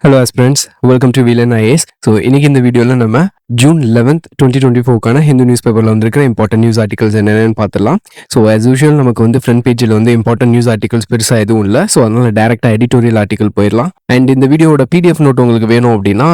Hello aspirants, welcome to Vilan IAS. So இன்னைக்கு இந்த வீடியோவில் நம்ம ஜூன் 11th 2024க்கான ஹிந்து நியூஸ் பேப்பரில் வந்திருக்கிற இம்பார்ட்டன்ட் நியூஸ் ஆர்டிகல்ஸ் என்னென்னு பார்த்துலாம். ஸோ ஆஸ் யூஷுவல் நமக்கு வந்து ஃப்ரண்ட் பேஜில் வந்து இம்பார்ட்டன்ட் நியூஸ் ஆர்டிகல்ஸ் பெருசாக எதுவும் இல்லை. ஸோ அதனால் டேரெக்டாக எடிட்டோரியல் ஆர்டிகல் போயிடலாம். அண்ட் இந்த வீடியோட பிடிஎஃப் நோட் உங்களுக்கு வேணும் அப்படின்னா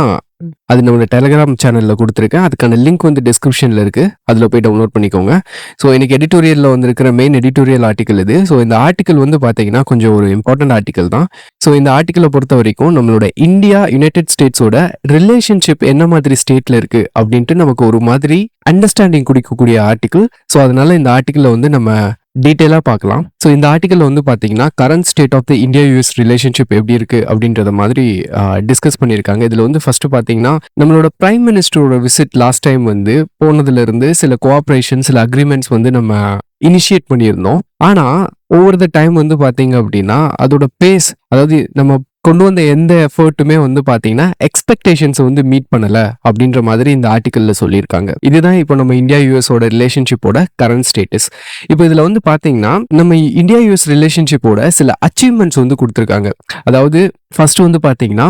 அது நம்மளோட டெலிகிராம் சேனலில் கொடுத்துருக்கேன். அதுக்கான லிங்க் வந்து டிஸ்கிரிப்ஷனில் இருக்குது, அதில் போய் டவுன்லோட் பண்ணிக்கோங்க. ஸோ இன்னைக்கு எடிட்டோரியலில் வந்திருக்கிற மெயின் எடிட்டோரியல் ஆர்டிக்கல் இது. ஸோ இந்த ஆர்டிக்கல் வந்து பார்த்தீங்கன்னா கொஞ்சம் ஒரு இம்பார்ட்டன்ட் ஆர்டிக்கல் தான். ஸோ இந்த ஆர்டிக்கலை பொறுத்த வரைக்கும் நம்மளோட இந்தியா யுனைடெட் ஸ்டேட்ஸோட ரிலேஷன்ஷிப் என்ன மாதிரி ஸ்டேட்டில் இருக்குது அப்படின்ட்டு நமக்கு ஒரு மாதிரி அண்டர்ஸ்டாண்டிங் கொடுக்கக்கூடிய ஆர்டிக்கல். ஸோ அதனால இந்த ஆர்டிக்கலை வந்து நம்ம டீட்டெயிலாக பார்க்கலாம். ஸோ இந்த ஆர்டிக்கல் வந்து பார்த்தீங்கன்னா current state of the India US relationship எப்படி இருக்கு அப்படின்றத மாதிரி டிஸ்கஸ் பண்ணியிருக்காங்க. இதில் வந்து ஃபர்ஸ்ட் பார்த்தீங்கன்னா நம்மளோட பிரைம் மினிஸ்டரோட விசிட் லாஸ்ட் டைம் வந்து போனதுல இருந்து சில கோஆப்ரேஷன் சில அக்ரிமெண்ட்ஸ் வந்து நம்ம இனிஷியேட் பண்ணியிருந்தோம். ஆனால் ஓவர் த டைம் வந்து பார்த்தீங்க அப்படின்னா அதோட பேஸ், அதாவது நம்ம கொண்டு வந்த எந்த எஃபர்ட்டுமே வந்து பார்த்தீங்கன்னா எக்ஸ்பெக்டேஷன்ஸை வந்து மீட் பண்ணலை அப்படின்ற மாதிரி இந்த ஆர்டிக்கலில் சொல்லியிருக்காங்க. இதுதான் இப்போ நம்ம இந்தியா யூஎஸோட ரிலேஷன்ஷிப்போட கரண்ட் ஸ்டேட்டஸ். இப்போ இதில் வந்து பார்த்தீங்கன்னா நம்ம இந்தியா யூஎஸ் ரிலேஷன்ஷிப்போட சில அச்சீவ்மெண்ட்ஸ் வந்து கொடுத்துருக்காங்க. அதாவது ஃபர்ஸ்ட் வந்து பார்த்தீங்கன்னா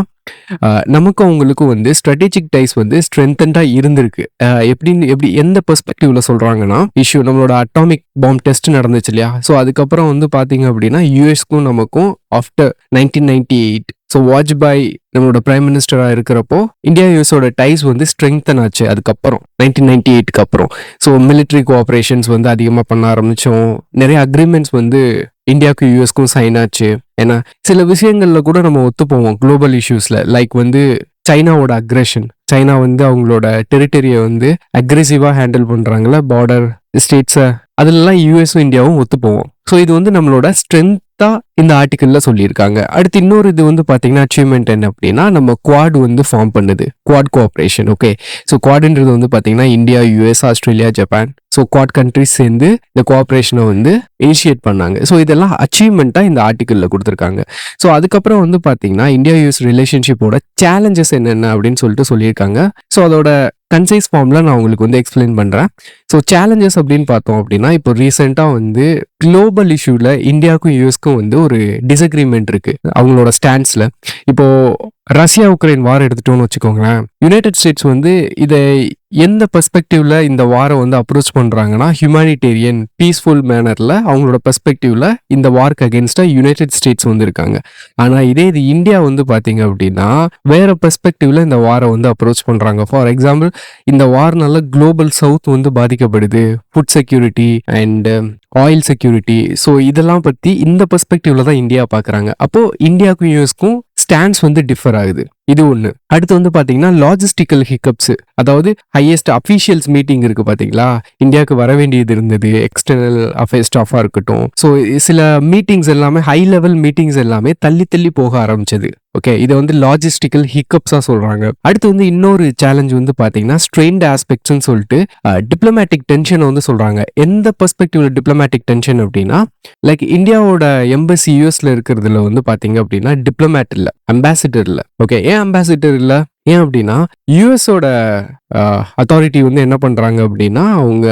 நமக்கும் அவங்களுக்கும் வந்து ஸ்ட்ராட்டஜிக் டைஸ் வந்து ஸ்ட்ரென்தண்டாக இருந்திருக்கு. எப்படி எந்த பெர்ஸ்பெக்டிவ்ல சொல்றாங்கன்னா, இஷ்யூ நம்மளோட அட்டாமிக் பாம் டெஸ்ட் நடந்துச்சு இல்லையா. ஸோ அதுக்கப்புறம் வந்து பார்த்தீங்க அப்படின்னா யூஎஸ்க்கும் நமக்கும் ஆஃப்டர் 1998 ஸோ வாஜ்பாய் நம்மளோட பிரைம் மினிஸ்டராக இருக்கிறப்போ இந்தியா யூஎஸோட டைஸ் வந்து ஸ்ட்ரெங்தன் ஆச்சு. அதுக்கப்புறம் 1998க்கு அப்புறம் ஸோ மிலிட்ரி கோஆப்ரேஷன்ஸ் வந்து அதிகமாக பண்ண ஆரம்பித்தோம். நிறைய அக்ரிமெண்ட்ஸ் வந்து இந்தியாவுக்கும் யூஎஸ்க்கும் சைன் ஆச்சு. ஏன்னா சில விஷயங்கள்ல கூட நம்ம ஒத்து போவோம் குளோபல் இஷ்யூஸ்ல. லைக் வந்து சைனாவோட அக்ரெஷன், சைனா வந்து அவங்களோட டெரிட்டரியை வந்து அக்ரெசிவா ஹேண்டில் பண்றாங்கல்ல, பார்டர் ஸ்டேட்ஸை, அதுலலாம் யூஎஸும் இந்தியாவும் ஒத்து போவோம். ஸோ இது வந்து நம்மளோட ஸ்ட்ரென்த்தா இந்த ஆர்டிக்கல்ல சொல்லியிருக்காங்க. அடுத்து இன்னொரு இது வந்து பாத்தீங்கன்னா அச்சீவ்மெண்ட் என்ன அப்படின்னா நம்ம குவாட் வந்து ஃபார்ம் பண்ணுது, குவாட் கோஆப்ரேஷன். ஓகே, ஸோ குவாட்ன்றது வந்து பாத்தீங்கன்னா India, US, Australia, Japan, so quad countries சேர்ந்து இந்த கோஆப்ரேஷனை வந்து இனிஷியேட் பண்ணாங்க. ஸோ இதெல்லாம் அச்சீவ்மெண்ட்டாக இந்த ஆர்டிக்கலில் கொடுத்துருக்காங்க. ஸோ அதுக்கப்புறம் வந்து பார்த்தீங்கன்னா இந்தியா யூஎஸ் ரிலேஷன்ஷிப்போட சேலஞ்சஸ் என்னென்ன அப்படின்னு சொல்லிட்டு சொல்லியிருக்காங்க. ஸோ அதோட கன்சைஸ் ஃபார்ம்ல நான் உங்களுக்கு வந்து எக்ஸ்பிளைன் பண்ணுறேன். ஸோ சேலஞ்சஸ் அப்படின்னு பார்த்தோம் அப்படின்னா இப்போ ரீசெண்டாக வந்து குளோபல் இஷ்யூவில் இந்தியாவுக்கும் யூஎஸ்க்கும் வந்து ஒரு டிஸ்அக்ரிமெண்ட் இருக்கு அவங்களோட ஸ்டாண்ட்ஸில். இப்போ ரஷ்யா உக்ரைன் வார் எடுத்துட்டோம்னு வச்சுக்கோங்களேன், யுனைடெட் ஸ்டேட்ஸ் வந்து இதை எந்த பெர்ஸ்பெக்டிவ்ல இந்த வாரை வந்து அப்ரோச் பண்றாங்கன்னா ஹியூமானிட்டேரியன் பீஸ்ஃபுல் மேனர்ல அவங்களோட பெர்ஸ்பெக்டிவ்ல இந்த வார்க்கு அகேன்ஸ்டா யுனைடெட் ஸ்டேட்ஸ் வந்து இருக்காங்க. ஆனா இதே இது இந்தியா வந்து பாத்தீங்க அப்படின்னா வேற பெர்ஸ்பெக்டிவ்ல இந்த வாரை வந்து அப்ரோச் பண்றாங்க. ஃபார் எக்ஸாம்பிள், இந்த வார்னால குளோபல் சவுத் வந்து பாதிக்கப்படுது, food security and oil security. So இதெல்லாம் பத்தி இந்த பெர்ஸ்பெக்டிவ்ல தான் இந்தியா பாக்குறாங்க. அப்போ இந்தியாவுக்கும் யூஎஸ்க்கும் ஸ்டாண்ட்ஸ் வந்து டிஃபர் ஆகுது. இது ஒண்ணு. அடுத்து வந்து பாத்தீங்கன்னா லாஜிஸ்டிக்கல் ஹிக்கப்ஸ், அதாவது ஹையஸ்ட் அஃபீஷியல்ஸ் மீட்டிங் இருக்கு பாத்தீங்களா, இந்தியாவுக்கு வர வேண்டியது இருந்தது, எக்ஸ்டர்னல் அஃபேர்ஸ் ஸ்டாஃபா இருக்கட்டும். ஸோ சில மீட்டிங்ஸ் எல்லாமே ஹை லெவல் மீட்டிங்ஸ் எல்லாமே தள்ளி தள்ளி போக ஆரம்பிச்சது. ஓகே, இதை வந்து லாஜிஸ்டிக்கல் ஹிக்கப்ஸா சொல்றாங்க. அடுத்து வந்து இன்னொரு சேலஞ்ச் வந்து பாத்தீங்கன்னா ஸ்ட்ரெயின்ட் ஆஸ்பெக்ட்ஸ்னு சொல்லிட்டு டிப்ளமேட்டிக் டென்ஷன் வந்து சொல்றாங்க. எந்த பெர்ஸ்பெக்டிவ்ல டிப்ளமேட்டிக் டென்ஷன் அப்படின்னா, லைக் இந்தியாவோட எம்பசி யூஎஸ்ல இருக்கிறதுல வந்து பாத்தீங்க அப்படின்னா டிப்ளமேட் இல்ல, அம்பாசிடர் இல்ல. ஓகே, ஏன் அம்பாசிடர் இல்ல? ஏன் அப்படின்னா யூஎஸோட அத்தாரிட்டி வந்து என்ன பண்றாங்க அப்படின்னா அவங்க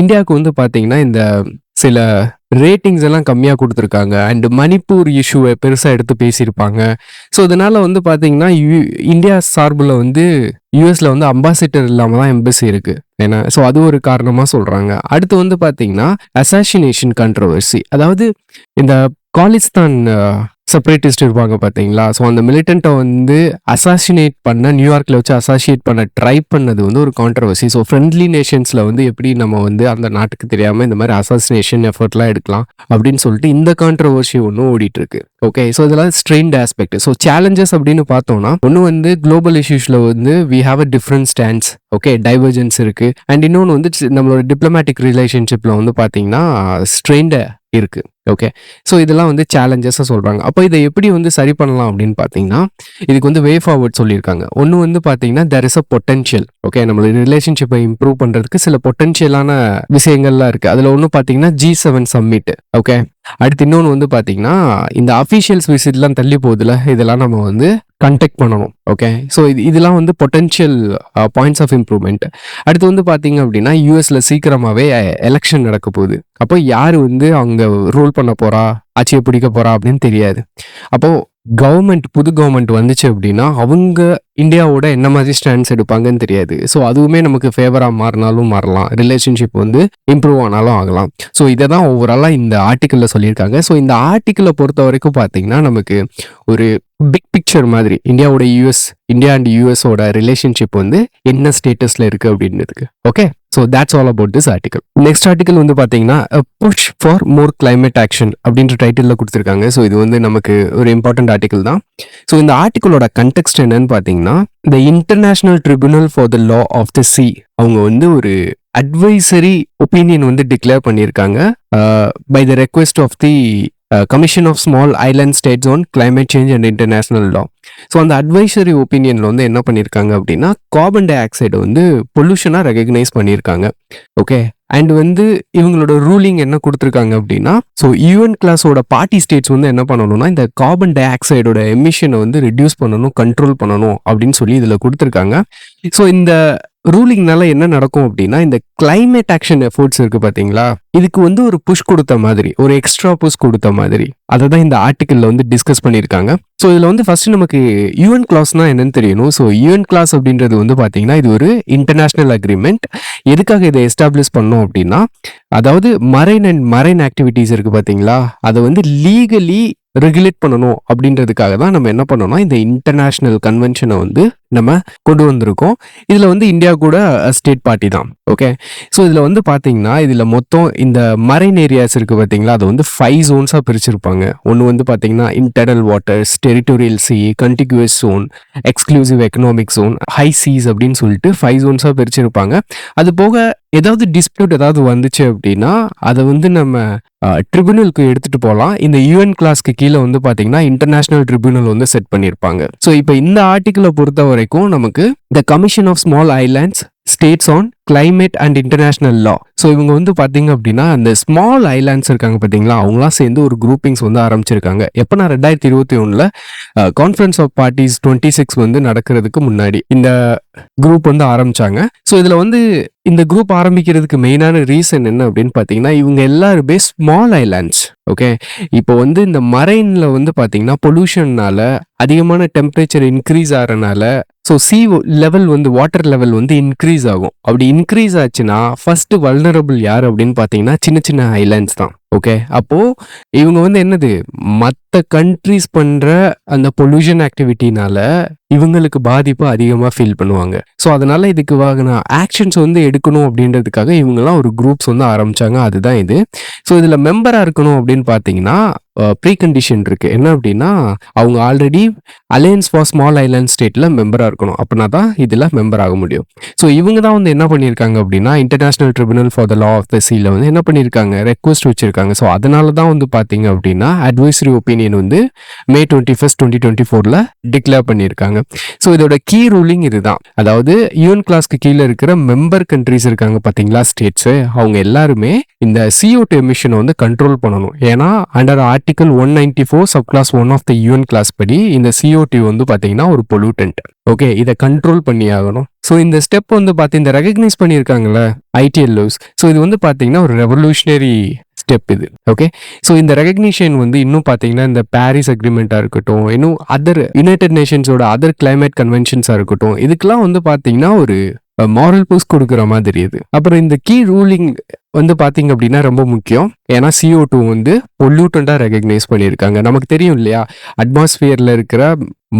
இந்தியாவுக்கு வந்து பாத்தீங்கன்னா இந்த சில ரேட்டிங்ஸ் எல்லாம் கம்மியாக கொடுத்துருக்காங்க. அண்ட் மணிப்பூர் இஷ்யூவை பெருசாக எடுத்து பேசியிருப்பாங்க. ஸோ இதனால வந்து பார்த்தீங்கன்னா இந்தியா சார்பில் வந்து யூஎஸ்ல வந்து அம்பாசிடர் இல்லாமல் தான் எம்பசி இருக்கு. ஏன்னா ஸோ அது ஒரு காரணமாக சொல்கிறாங்க. அடுத்து வந்து பார்த்தீங்கன்னா அசாசினேஷன் கான்ட்ரவர்சி, அதாவது இந்த காலிஸ்தான் செப்பரேட்டிஸ்ட் இருப்பாங்க பார்த்தீங்களா. ஸோ அந்த மிலிட்டண்ட்டை வந்து அசாசினேட் பண்ண, நியூயார்க்கில் வச்சு அசாசினேட் பண்ண ட்ரை பண்ணது வந்து ஒரு கான்ட்ரவர்சி. ஸோ ஃப்ரெண்ட்லி நேஷன்ஸில் வந்து எப்படி நம்ம வந்து அந்த நாட்டுக்கு தெரியாமல் இந்த மாதிரி அசாசினேஷன் எஃபர்ட்லாம் எடுக்கலாம் அப்படின்னு சொல்லிட்டு இந்த கான்ட்ரவர்சி ஒன்றும் ஓடிட்டு இருக்கு. ஓகே, ஸோ இதெல்லாம் ஸ்ட்ரெயின்ட் ஆஸ்பெக்ட். ஸோ சேலஞ்சஸ் அப்படின்னு பார்த்தோம்னா ஒன்று வந்து குளோபல் இஷ்யூஸில் வந்து we have a different stands. Okay, divergence இருக்கு. அண்ட் இன்னொன்று வந்து நம்மளோட டிப்ளமேட்டிக் ரிலேஷன்ஷிப்பில் வந்து பார்த்தீங்கன்னா ஸ்ட்ரெயின்டு இருக்கு. ஓகே, ஸோ இதெல்லாம் வந்து சேலஞ்சஸாக சொல்கிறாங்க. அப்போ இதை எப்படி வந்து சரி பண்ணலாம் அப்படின்னு பார்த்தீங்கன்னா இதுக்கு வந்து வே ஃபார்வர்ட் சொல்லியிருக்காங்க. ஒன்று வந்து பார்த்தீங்கன்னா there is a potential. Okay, நம்மளோட ரிலேஷன்ஷிப்பை இம்ப்ரூவ் பண்ணுறதுக்கு சில பொட்டன்ஷியலான விஷயங்கள்லாம் இருக்குது. அதில் ஒன்று பார்த்தீங்கன்னா G7 சம்மிட். ஓகே, அடுத்து இன்னொன்று வந்து பார்த்தீங்கன்னா இந்த அஃபீஷியல்ஸ் விசிட்லாம் தள்ளி போகுதுல, இதெல்லாம் நம்ம வந்து கண்டெக்ட் பண்ணணும். ஓகே, ஸோ இதெல்லாம் வந்து பொட்டன்ஷியல் பாயிண்ட்ஸ் ஆஃப் இம்ப்ரூவ்மெண்ட். அடுத்து வந்து பார்த்தீங்க அப்படின்னா யூஎஸ்ல சீக்கிரமாகவே எலெக்ஷன் நடக்க போகுது. அப்போ யார் வந்து அவங்க ரூல் பண்ண போறா, ஆட்சியை பிடிக்க போறா அப்படின்னு தெரியாது. அப்போ கவர்மெண்ட் புது கவர்மெண்ட் வந்துச்சு அப்படின்னா அவங்க இந்தியாவோட என்ன மாதிரி ஸ்டாண்ட்ஸ் எடுப்பாங்கன்னு தெரியாது. ஸோ அதுவுமே நமக்கு ஃபேவராக மாறினாலும் மாறலாம், ரிலேஷன்ஷிப் வந்து இம்ப்ரூவ் ஆனாலும் ஆகலாம். ஸோ இதை தான் ஓவராலாக இந்த ஆர்டிக்கிளில் சொல்லியிருக்காங்க. ஸோ இந்த ஆர்டிக்கிளை பொறுத்த வரைக்கும் பார்த்தீங்கன்னா நமக்கு ஒரு பிக் பிக்சர் மாதிரி இந்தியா அண்ட் யூஎஸோட ரிலேஷன்ஷிப் வந்து என்ன ஸ்டேட்டஸ்ல இருக்கு அப்படின்றதுக்கு. Okay, so that's all about this article. Next article வந்து பார்த்தீங்கன்னா push for more climate action அப்படின்ற டைட்டிலில் கொடுத்துருக்காங்க. ஸோ இது வந்து நமக்கு ஒரு இம்பார்ட்டன்ட் ஆர்டிகல் தான். ஸோ இந்த ஆர்டிகளோட கண்டெக்ஸ்ட் என்னன்னு பார்த்தீங்கன்னா, the international tribunal for the law of the sea அவங்க வந்து ஒரு அட்வைசரி ஒப்பீனியன் வந்து டிக்ளேர் பண்ணியிருக்காங்க by the request of the commission of small island states on climate change and international law. So அந்த அட்வைசரி ஒப்பீனியனில் வந்து என்ன பண்ணியிருக்காங்க அப்படின்னா, கார்பன் டை ஆக்சைடை வந்து பொல்யூஷனாக ரெகக்னைஸ் பண்ணியிருக்காங்க. ஓகே, அண்ட் வந்து இவங்களோட ரூலிங் என்ன கொடுத்துருக்காங்க அப்படின்னா, ஸோ யூஎன் கிளாஸோட பார்ட்டி ஸ்டேட்ஸ் வந்து என்ன பண்ணணும்னா இந்த கார்பன் டை ஆக்சைடோட எமிஷனை வந்து ரெடியூஸ் பண்ணணும், கண்ட்ரோல் பண்ணணும் அப்படின்னு சொல்லி இதில் கொடுத்துருக்காங்க. ஸோ இந்த ரூலிங்னால என்ன நடக்கும் அப்படின்னா, இந்த கிளைமேட் ஆக்ஷன் எஃபோர்ட்ஸ் இருக்கு பார்த்தீங்களா, இதுக்கு வந்து ஒரு புஷ் கொடுத்த மாதிரி, ஒரு எக்ஸ்ட்ரா புஷ் கொடுத்த மாதிரி அதை தான் இந்த ஆர்டிக்கல்ல வந்து டிஸ்கஸ் பண்ணியிருக்காங்க. ஸோ இதில் வந்து ஃபர்ஸ்ட் நமக்கு யூஎன் கிளாஸ்னா என்னன்னு தெரியணும். ஸோ யூஎன் கிளாஸ் அப்படின்றது வந்து பார்த்தீங்கன்னா இது ஒரு இன்டர்நேஷனல் அக்ரிமெண்ட். எதுக்காக இதை எஸ்டாப்ளிஷ் பண்ணோம் அப்படின்னா, அதாவது மரைன் ஆக்டிவிட்டீஸ் இருக்கு பார்த்தீங்களா, அதை வந்து லீகலி ரெகுலேட் பண்ணணும் அப்படின்றதுக்காக தான் நம்ம என்ன பண்ணோம்னா இந்த இன்டர்நேஷனல் கன்வென்ஷனை வந்து நம்ம கொண்டு வந்திருக்கோம். இதில் வந்து இந்தியா கூட ஸ்டேட் பார்ட்டி தான். ஓகே, ஸோ இதில் வந்து பார்த்தீங்கன்னா இதில் மொத்தம் இந்த மரைன் ஏரியாஸ் இருக்கு பார்த்தீங்களா, அதை வந்து 5 ஜோன்ஸாக பிரிச்சிருப்பாங்க. ஒன்று வந்து பார்த்தீங்கன்னா internal waters, territorial sea, contiguous zone, exclusive economic zone, high seas அப்படின்னு சொல்லிட்டு 5 ஜோன்ஸாக பிரிச்சிருப்பாங்க. அது போக ஏதாவது டிஸ்பியூட் ஏதாவது வந்துச்சு அப்படின்னா அதை வந்து நம்ம ட்ரிபியூனலுக்கு எடுத்துட்டு போகலாம். இந்த யூஎன் கிளாஸ்க்கு கீழே வந்து பார்த்தீங்கன்னா இன்டர்நேஷனல் ட்ரிபியூனல் வந்து செட் பண்ணியிருப்பாங்க. ஸோ இப்போ இந்த ஆர்டிக்கிளை பொறுத்த வரைக்கும் நமக்கு the commission of small islands states on climate and international law. So இவங்க வந்து பார்த்தீங்க அப்படின்னா அந்த ஸ்மால் ஐலாண்ட்ஸ் இருக்காங்க பார்த்தீங்களா, அவங்களாம் சேர்ந்து ஒரு குரூப்பிங்ஸ் வந்து ஆரம்பிச்சிருக்காங்க. எப்போனா 2021 கான்ஃபரன்ஸ் ஆஃப் பார்ட்டிஸ் 26 வந்து நடக்கிறதுக்கு முன்னாடி இந்த குரூப் வந்து ஆரம்பிச்சாங்க. ஸோ இதில் வந்து இந்த குரூப் ஆரம்பிக்கிறதுக்கு மெயினான ரீசன் என்ன அப்படின்னு பார்த்தீங்கன்னா, இவங்க எல்லாருமே ஸ்மால் ஐலாண்ட்ஸ். ஓகே, இப்போ வந்து இந்த மரைன்ல வந்து பார்த்தீங்கன்னா பொல்யூஷன்னால அதிகமான டெம்பரேச்சர் இன்க்ரீஸ் ஆகிறனால ஸோ சி லெவல் வந்து வாட்டர் லெவல் வந்து இன்க்ரீஸ் ஆகும். அப்படி இன்க்ரீஸ் ஆச்சுன்னா ஃபர்ஸ்ட் வல்னரபிள் யார் அப்படின்னு பார்த்தீங்கன்னா சின்ன சின்ன ஐலாண்ட்ஸ் தான். ஓகே, அப்போ இவங்க வந்து என்னது மற்ற கண்ட்ரிஸ் பண்ற அந்த பொல்யூஷன் ஆக்டிவிட்டினால இவங்களுக்கு பாதிப்பு அதிகமாக ஃபீல் பண்ணுவாங்க. ஸோ அதனால இதுக்கு ஆக்ஷன்ஸ் வந்து எடுக்கணும் அப்படின்றதுக்காக இவங்கெல்லாம் ஒரு குரூப்ஸ் வந்து ஆரம்பிச்சாங்க. அதுதான் இது. ஸோ இதில் மெம்பராக இருக்கணும் அப்படின்னு பார்த்தீங்கன்னா ப்ரீ கண்டிஷன் இருக்கு. என்ன அப்படின்னா அவங்க already alliance for small island ஸ்டேட்ல மெம்பராக இருக்கணும். அப்படின்னா தான் இதில் மெம்பர் ஆக முடியும். ஸோ இவங்க தான் வந்து என்ன பண்ணியிருக்காங்க அப்படின்னா international tribunal for the law of the சீல வந்து என்ன பண்ணியிருக்காங்க, ரெக்வஸ்ட் வச்சிருக்காங்க. ஸோ அதனால தான் வந்து பார்த்தீங்க அப்படின்னா அட்வைசரி ஒப்பீனியன் வந்து May 21, 2024 டிக்ளேர் பண்ணியிருக்காங்க. ஸோ இதோட கீ ரூலிங் இதுதான். அதாவது யூஎன் கிளாஸ்க்கு கீழே இருக்கிற மெம்பர் கண்ட்ரிஸ் இருக்காங்க பார்த்தீங்களா, ஸ்டேட்ஸ், அவங்க எல்லாருமே இந்த CO2 எமிஷனை வந்து கண்ட்ரோல் பண்ணணும். ஏன்னா under article 194 subclause 1 of the UNCLOS படி இந்த CO2 வந்து பார்த்தீங்கன்னா ஒரு பொல்யூட்டன்ட். ஓகே, இதை கண்ட்ரோல் பண்ணி ஆகணும். ஸோ இந்த ஸ்டெப் வந்து பார்த்து இந்த ரெகக்னைஸ் பண்ணியிருக்காங்கல்ல ITLOs, ஸோ இது வந்து பார்த்தீங்கன்னா ஒரு ரெவல்யூஷனரி ஸ்டெப் இது. ஓகே, ஸோ இந்த ரெகக்னிஷன் வந்து இன்னும் பார்த்தீங்கன்னா இந்த பாரிஸ் அக்ரிமெண்ட்டாக இருக்கட்டும், இன்னும் அதர் யுனைடெட் நேஷன்ஸோட அதர் கிளைமேட் கன்வென்ஷன்ஸாக இருக்கட்டும், இதுக்கெல்லாம் வந்து பார்த்தீங்கன்னா ஒரு மாரல் புஷ் கொடுக்குற மாதிரி இது. அப்புறம் இந்த கீ ரூலிங் வந்து பார்த்தீங்க அப்படின்னா ரொம்ப முக்கியம். ஏன்னா CO2 வந்து பொல்யூட்டண்டாக ரெகக்னைஸ் பண்ணியிருக்காங்க. நமக்கு தெரியும் இல்லையா, அட்மாஸ்பியரில் இருக்கிற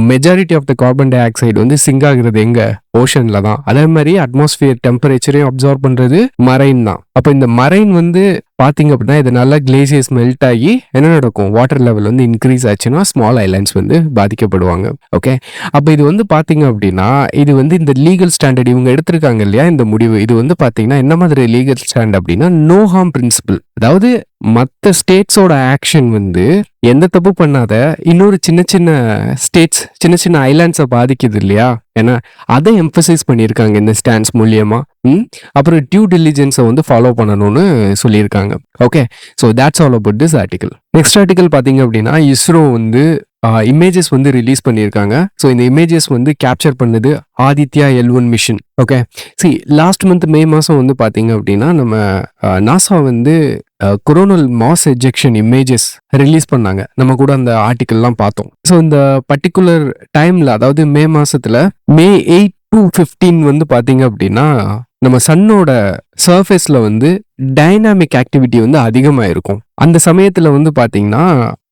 majority of the carbon dioxide வந்து சிங்க் ஆகுறது எங்க, ஓஷன்ல தான். அதே மாதிரி அட்மாஸ்பியர் டெம்பரேச்சரையும் அப்சர்வ் பண்றது மரைன் தான். அப்போ இந்த மரைன் வந்து பார்த்தீங்க அப்படின்னா இதனால கிளேசியர்ஸ் மெல்ட் ஆகி என்ன நடக்கும், வாட்டர் லெவல் வந்து இன்க்ரீஸ் ஆச்சுன்னா ஸ்மால் ஐலாண்ட்ஸ் வந்து பாதிக்கப்படுவாங்க. ஓகே, அப்போ இது வந்து பார்த்தீங்க அப்படின்னா இது வந்து இந்த லீகல் ஸ்டாண்டர்ட் இவங்க எடுத்திருக்காங்க இல்லையா, இந்த முடிவு இது வந்து பார்த்தீங்கன்னா என்ன மாதிரி லீகல் ஸ்டாண்ட் அப்படின்னா நோ ஹார்ம் பிரின்சிபிள். அதாவது மற்ற ஸ்டேட்ஸோட ஆக்ஷன் வந்து எந்த தப்பு பண்ணாத இன்னொரு சின்ன சின்ன ஸ்டேட்ஸ் சின்ன சின்ன ஐலாண்ட்ஸை பாதிக்குது இல்லையா, ஏன்னா அதை எம்பசைஸ் பண்ணியிருக்காங்க இந்த ஸ்டாண்ட்ஸ் மூலியமா. அப்புறம் டியூ டிலிஜென்ஸை வந்து ஃபாலோ பண்ணணும்னு சொல்லியிருக்காங்க. Okay, so that's all about this article. Next article பார்த்தீங்க அப்படின்னா இஸ்ரோ வந்து இமேஜஸ் வந்து ரிலீஸ் பண்ணியிருக்காங்க. ஸோ இந்த இமேஜஸ் வந்து கேப்சர் பண்ணது Aditya L1 mission. Okay, last month May மாதம் வந்து பார்த்தீங்க அப்படின்னா நம்ம நாசா வந்து coronal mass ejection images release பண்ணாங்க. நம்ம கூட அந்த ஆர்டிக்கல்லாம் பார்த்தோம். ஸோ இந்த பர்டிகுலர் டைமில், அதாவது மே மாதத்தில் மே 8 to 15 வந்து பார்த்தீங்க அப்படின்னா நம்ம சன்னோட சர்ஃபேஸில் வந்து டைனாமிக் ஆக்டிவிட்டி வந்து அதிகமாக இருக்கும். அந்த சமயத்தில் வந்து பார்த்தீங்கன்னா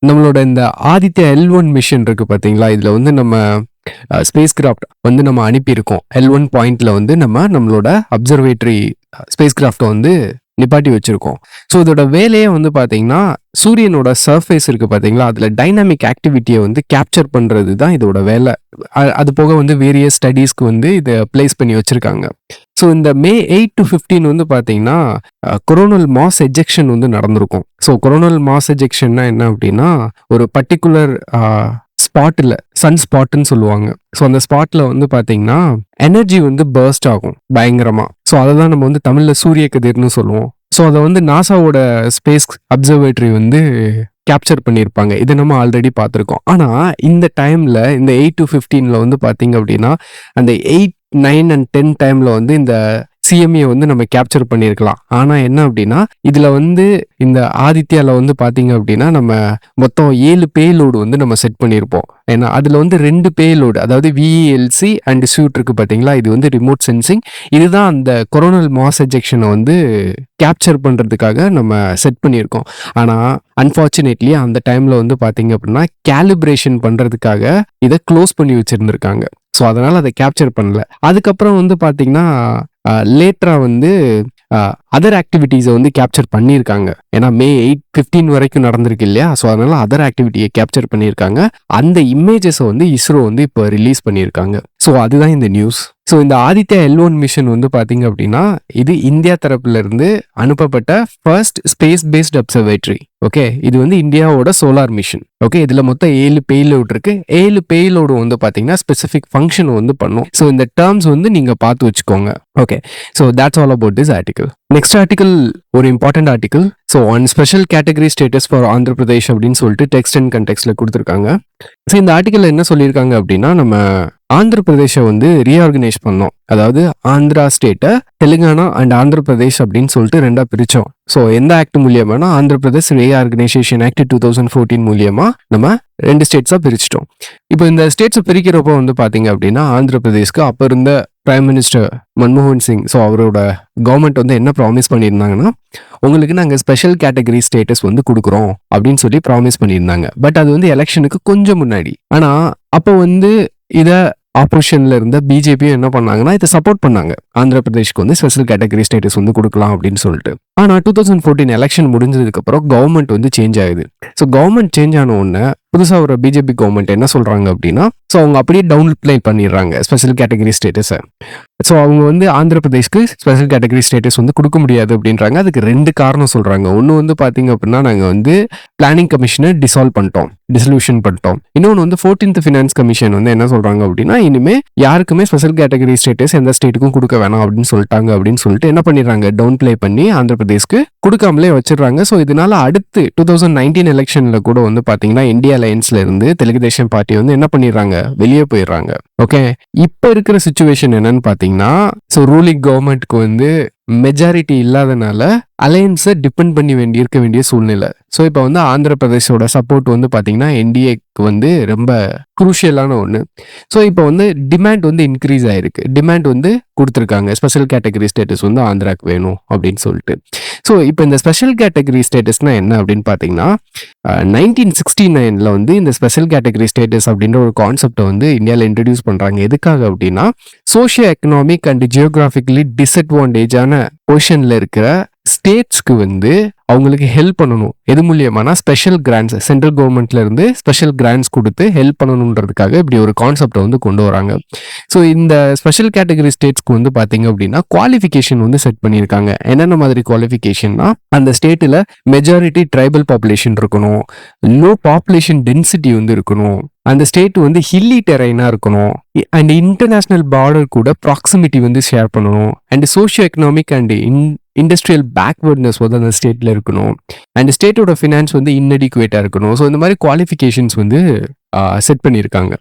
நம்மளோட இந்த ஆதித்யா L1 மிஷன் இருக்கு பார்த்தீங்களா, இதில் வந்து நம்ம ஸ்பேஸ் கிராஃப்ட் வந்து நம்ம அனுப்பியிருக்கோம். L1 பாயிண்ட்ல வந்து நம்மளோட அப்சர்வேட்டரி ஸ்பேஸ் கிராஃப்டை வந்து நிப்பாட்டி வச்சிருக்கோம். ஸோ இதோட வேலையே வந்து பார்த்தீங்கன்னா சூரியனோட சர்ஃபேஸ் இருக்கு பார்த்தீங்களா, அதில் டைனாமிக் ஆக்டிவிட்டியை வந்து கேப்சர் பண்ணுறது தான் இதோட வேலை. அது போக வந்து வேரியஸ் ஸ்டடீஸ்க்கு வந்து இதை பிளேஸ் பண்ணி வச்சிருக்காங்க. ஸோ இந்த மே 8 to 15 வந்து பார்த்தீங்கன்னா கொரோனல் மாஸ் எஜெக்ஷன் வந்து நடந்திருக்கும். ஸோ கொரோனல் மாஸ் எஜெக்ஷன்னா என்ன அப்படின்னா, ஒரு பர்டிகுலர் ஸ்பாட்டில், சன் ஸ்பாட்டுன்னு சொல்லுவாங்க. ஸோ அந்த ஸ்பாட்டில் வந்து பார்த்தீங்கன்னா எனர்ஜி வந்து பர்ஸ்ட் ஆகும் பயங்கரமாக. ஸோ அதை தான் நம்ம வந்து தமிழில் சூரிய கதிர்னு சொல்லுவோம். ஸோ அதை வந்து நாசாவோட ஸ்பேஸ் அப்சர்வேட்டரி வந்து கேப்சர் பண்ணியிருப்பாங்க. இதை நம்ம ஆல்ரெடி பார்த்துருக்கோம். ஆனால் இந்த டைமில், இந்த 8 to 15 வந்து பார்த்தீங்க அப்படின்னா அந்த 8, 9 and 10 டைமில் வந்து இந்த சிஎம்ஏ வந்து நம்ம கேப்சர் பண்ணியிருக்கலாம். ஆனால் என்ன அப்படின்னா இதில் வந்து இந்த ஆதித்யாவில் வந்து பார்த்தீங்க அப்படின்னா நம்ம மொத்தம் 7 பேலோடு வந்து நம்ம செட் பண்ணியிருப்போம். ஏன்னா அதில் வந்து 2 பேலோடு, அதாவது விஇஎல்சி அண்ட் சூட் இருக்கு பார்த்தீங்களா, இது வந்து ரிமோட் சென்சிங். இதுதான் அந்த கொரோனல் மாஸ் எஜெக்ஷனை வந்து கேப்சர் பண்ணுறதுக்காக நம்ம செட் பண்ணியிருக்கோம். ஆனால் அன்ஃபார்ச்சுனேட்லி அந்த டைமில் வந்து பார்த்தீங்க அப்படின்னா கேலிப்ரேஷன் பண்ணுறதுக்காக இதை க்ளோஸ் பண்ணி வச்சுருந்துருக்காங்க. ஸோ அதனால் அதை கேப்சர் பண்ணல. அதுக்கப்புறம் வந்து பார்த்தீங்கன்னா லேட்டராக வந்து அதர் ஆக்டிவிட்டீஸை வந்து கேப்சர் பண்ணியிருக்காங்க. ஏன்னா மே 8, 15 வரைக்கும் நடந்திருக்கு இல்லையா, ஸோ அதனால அதர் ஆக்டிவிட்டியை கேப்சர் பண்ணியிருக்காங்க. அந்த இமேஜஸை வந்து இஸ்ரோ வந்து இப்போ ரிலீஸ் பண்ணியிருக்காங்க. ஸோ அதுதான் இந்த நியூஸ். ஸோ இந்த ஆதித்யா L1 மிஷன் வந்து பார்த்தீங்க அப்படின்னா இது இந்தியா தரப்புல இருந்து அனுப்பப்பட்ட first space based observatory. Okay, இது வந்து இந்தியாவோட சோலார் மிஷன். ஓகே, இதுல மொத்தம் 7 பேலோடு இருக்கு. 7 பேலோடு வந்து பாத்தீங்கன்னா ஸ்பெசிபிக் ஃபங்க்ஷன் வந்து பண்ணும். ஸோ இந்த டேர்ம்ஸ் வந்து நீங்க பார்த்து வச்சுக்கோங்க. Okay, so that's all about this article. Next article ஒரு important article. So one special category status for Andhra Pradesh அப்படின்னு சொல்லிட்டு டெக்ஸ்ட் அண்ட் கண்டெக்ஸ்ட்ல கொடுத்துருக்காங்க. ஸோ இந்த ஆர்டிகல் என்ன சொல்லியிருக்காங்க அப்படின்னா, நம்ம ஆந்திர பிரதேஷை வந்து ரீஆர்கனைஸ் பண்ணோம். அதாவது ஆந்திரா ஸ்டேட்டை தெலுங்கானா அண்ட் ஆந்திர பிரதேஷ் அப்படின்னு சொல்லிட்டு 2ஆ பிரிச்சோம். ஸோ எந்த ஆக்ட் மூலியமானா ஆந்திர பிரதேஷ் ரீஆர்கனைசேஷன் ஆக்ட் 2014 மூலியமா நம்ம 2 ஸ்டேட்ஸாக பிரிச்சிட்டோம். இப்போ இந்த ஸ்டேட்ஸை பிரிக்கிறப்போ வந்து பார்த்தீங்க அப்படின்னா ஆந்திர பிரதேஷ்க்கு அப்போ இருந்த பிரைம் மினிஸ்டர் மன்மோகன் சிங், ஸோ அவரோட கவர்மெண்ட் வந்து என்ன ப்ராமிஸ் பண்ணியிருந்தாங்கன்னா, உங்களுக்கு நாங்கள் ஸ்பெஷல் கேட்டகரி ஸ்டேட்டஸ் வந்து கொடுக்குறோம் அப்படின்னு சொல்லி ப்ராமிஸ் பண்ணியிருந்தாங்க. பட் அது வந்து எலெக்ஷனுக்கு கொஞ்சம் முன்னாடி. ஆனால் அப்போ வந்து இதை ஆப்போசிஷன்ல இருந்த பிஜேபியும் என்ன பண்ணாங்கன்னா இதை சப்போர்ட் பண்ணாங்க. ஆந்திர பிரதேஷ்க்கு வந்து ஸ்பெஷல் கேட்டகரி ஸ்டேட்டஸ் வந்து கொடுக்கலாம் அப்படின்னு சொல்லிட்டு. ஆனால் 2014 எலெக்ஷன் முடிஞ்சதுக்கு அப்புறம் கவர்மெண்ட் வந்து சேஞ்ச் ஆகுது. ஸோ கவர்மெண்ட் சேஞ்ச் ஆன உடனே புதுசாக ஒரு பிஜேபி கவர்மெண்ட் என்ன சொல்றாங்க அப்படின்னா, ஸோ அவங்க அப்படியே டவுன் பிளே பண்ணிடுறாங்க ஸ்பெஷல் கேட்டகரி ஸ்டேட்டஸை. ஸோ அவங்க வந்து ஆந்திர பிரதேஷ்க்கு ஸ்பெஷல் கேட்டகரி ஸ்டேட்டஸ் வந்து கொடுக்க முடியாது அப்படின்றாங்க. அதுக்கு 2 காரணம் சொல்றாங்க. ஒன்று வந்து பார்த்தீங்க அப்படின்னா நாங்கள் வந்து பிளானிங் கமிஷனை டிசல்யூஷன் பண்ணிட்டோம். இன்னொன்று வந்து 14th ஃபினான்ஸ் கமிஷன் வந்து என்ன சொல்றாங்க அப்படின்னா, இனிமே யாருக்குமே ஸ்பெஷல் கேட்டகரி ஸ்டேட்டஸ் எந்த ஸ்டேட்டுக்கும் கொடுக்க வேணாம் அப்படின்னு சொல்லிட்டாங்க. அப்படின்னு சொல்லிட்டு என்ன பண்ணிடுறாங்க, டவுன் பிளே பண்ணி ஆந்திர பிரதேஷ்க்கு கொடுக்காமலே வச்சிடறாங்க. ஸோ இதனால அடுத்து 2019 எலெக்ஷன்ல கூட வந்து பார்த்தீங்கன்னா இந்தியா அலையன்ஸ்ல இருந்து தெலுங்கு தேசம் பார்ட்டி வந்து என்ன பண்ணிடுறாங்க, வெளியே போயிடுறாங்க. ஓகே, இப்போ இருக்கிற சிச்சுவேஷன் என்னன்னு பார்த்தீங்கன்னா, ஸோ ரூலிங் கவர்மெண்ட்க்கு வந்து மெஜாரிட்டி இல்லாதனால அலையன்ஸை டிபெண்ட் பண்ணி இருக்க வேண்டிய சூழ்நிலை. ஸோ இப்போ வந்து ஆந்திர பிரதேஷோட சப்போர்ட் வந்து பார்த்தீங்கன்னா என்டிஏக்கு வந்து ரொம்ப குரூஷியலான ஒன்று. ஸோ இப்போ வந்து டிமாண்ட் வந்து இன்க்ரீஸ் ஆயிருக்கு. டிமாண்ட் வந்து கொடுத்துருக்காங்க, ஸ்பெஷல் கேட்டகரி ஸ்டேட்டஸ் வந்து ஆந்திராக்கு வேணும் அப்படின்னு சொல்லிட்டு. ஸோ இப்போ இந்த ஸ்பெஷல் கேட்டகரி ஸ்டேட்டஸ்னா என்ன அப்படின்னு பார்த்தீங்கன்னா, 1969 வந்து இந்த ஸ்பெஷல் கேட்டகரி ஸ்டேட்டஸ் அப்படின்ற ஒரு கான்செப்டை வந்து இந்தியாவில் இன்ட்ரடியூஸ் பண்ணுறாங்க. எதுக்காக அப்படின்னா, சோஷியோ எக்கனாமிக் அண்ட் ஜியோகிராஃபிக்கலி டிஸ்அட்வான்டேஜான பொசிஷன்ல இருக்கிற ஸ்டேட்ஸ்க்கு வந்து அவங்களுக்கு ஹெல்ப் பண்ணணும். எது மூலியமானா ஸ்பெஷல் கிராண்ட்ஸ், சென்ட்ரல் கவர்மெண்ட்ல இருந்து ஸ்பெஷல் கிராண்ட்ஸ் கொடுத்து ஹெல்ப் பண்ணணுன்றதுக்காக இப்படி ஒரு கான்செப்டை வந்து கொண்டு வராங்க. ஸோ இந்த ஸ்பெஷல் கேட்டகரி ஸ்டேட்ஸ்க்கு வந்து பார்த்தீங்க அப்படின்னா குவாலிஃபிகேஷன் வந்து செட் பண்ணியிருக்காங்க. என்னென்ன மாதிரி குவாலிஃபிகேஷன்னா, அந்த ஸ்டேட்டில் மெஜாரிட்டி ட்ரைபல் பாப்புலேஷன் இருக்கணும், லோ பாப்புலேஷன் டென்சிட்டி வந்து இருக்கணும், அந்த ஸ்டேட் வந்து ஹில்லி டெரைனாக இருக்கணும், அண்ட் இன்டர்நேஷ்னல் பார்டர் கூட ப்ராக்சிமிட்டி வந்து ஷேர் பண்ணணும், and socio economic and industrial backwardness வந்து அந்த ஸ்டேட்டில் இருக்கணும், அண்ட் ஸ்டேட்டோட ஃபினான்ஸ் வந்து இன்அடிக்குவேட்டாக இருக்கணும். ஸோ இந்த மாதிரி குவாலிஃபிகேஷன்ஸ் வந்து செட் பண்ணியிருக்காங்க.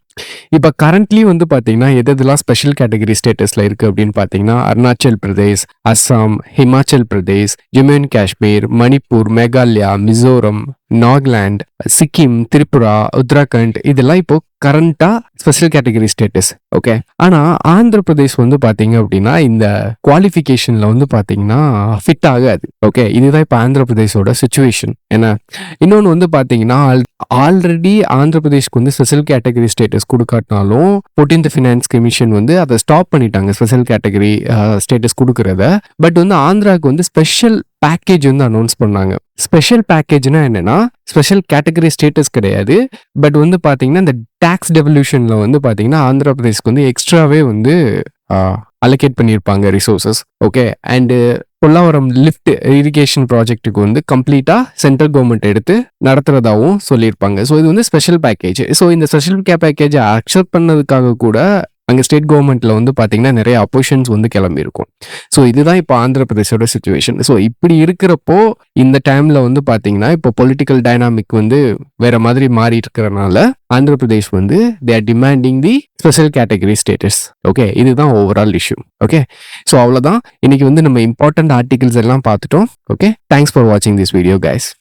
இப்போ கரண்ட்லி வந்து பார்த்தீங்கன்னா எதெல்லாம் ஸ்பெஷல் கேட்டகரி ஸ்டேட்டஸில் இருக்குது அப்படின்னு பார்த்தீங்கன்னா அருணாச்சல் பிரதேஷ், அஸ்ஸாம், ஹிமாச்சல் பிரதேஷ், ஜம்மு அண்ட் காஷ்மீர், மணிப்பூர், மேகாலயா, மிசோரம், நாகாலாந்து, சிக்கிம், திரிபுரா, உத்தராகண்ட் இதெல்லாம் இப்போ கரண்டா ஸ்பெஷல் கேட்டகரி ஸ்டேட்டஸ். ஓகே, ஆனா ஆந்திர பிரதேஷ் வந்து பாத்தீங்க அப்படின்னா இந்த குவாலிஃபிகேஷன்ல வந்து பாத்தீங்கன்னா ஃபிட் ஆகாது. ஓகே, இதுதான் இப்போ ஆந்திர பிரதேஷோட சுச்சுவேஷன். ஏன்னா இன்னொன்று வந்து பாத்தீங்கன்னா ஆல்ரெடி ஆந்திர பிரதேஷ்க்கு வந்து ஸ்பெஷல் கேட்டகரி ஸ்டேட்டஸ் கொடுக்காட்டினாலும் 14th ஃபினான்ஸ் கமிஷன் வந்து அதை ஸ்டாப் பண்ணிட்டாங்க ஸ்பெஷல் கேட்டகரி ஸ்டேட்டஸ் கொடுக்கறத. பட் வந்து ஆந்திராவுக்கு வந்து ஸ்பெஷல் பேக்கேஜ் வந்து அனௌன்ஸ் பண்ணாங்க. ஸ்பெஷல் பேக்கேஜ்னா என்னன்னா ஸ்பெஷல் கேட்டகரி ஸ்டேட்டஸ் கிடையாது. பட் வந்து பாத்தீங்கன்னா இந்த டாக்ஸ் டெவல்யூஷன்ல வந்து பாத்தீங்கன்னா ஆந்திர பிரதேஷ்க்கு வந்து எக்ஸ்ட்ராவே வந்து அலோகேட் பண்ணியிருப்பாங்க resources. Okay, and Polavaram lift irrigation ப்ராஜெக்ட்டுக்கு வந்து கம்ப்ளீட்டா சென்ட்ரல் கவர்மெண்ட் எடுத்து நடத்துறதாவும் சொல்லியிருப்பாங்க. ஸோ இது வந்து ஸ்பெஷல் பேக்கேஜ். ஸோ இந்த ஸ்பெஷல் பேக்கேஜை அக்செப்ட் பண்ணதுக்காக கூட அங்கே ஸ்டேட் கவர்மெண்ட்ல வந்து பார்த்தீங்கன்னா நிறைய அப்போஷன்ஸ் வந்து கிளம்பியிருக்கும். ஸோ இதுதான் இப்போ ஆந்திர பிரதேஷோட சுச்சுவேஷன். ஸோ இப்படி இருக்கிறப்போ இந்த டைம்ல வந்து பார்த்தீங்கன்னா இப்போ பொலிட்டிக்கல் டைனாமிக் வந்து வேற மாதிரி மாறி இருக்கிறனால ஆந்திர பிரதேஷ் வந்து they are demanding the special category status. Okay, இதுதான் ஓவரால் இஷ்யூ. ஓகே, ஸோ அவ்வளோதான். இன்னைக்கு வந்து நம்ம இம்பார்ட்டன்ட் ஆர்டிகல்ஸ் எல்லாம் பார்த்துட்டோம். ஓகே, தேங்க்ஸ் ஃபார் வாட்சிங் திஸ் வீடியோ கைஸ்.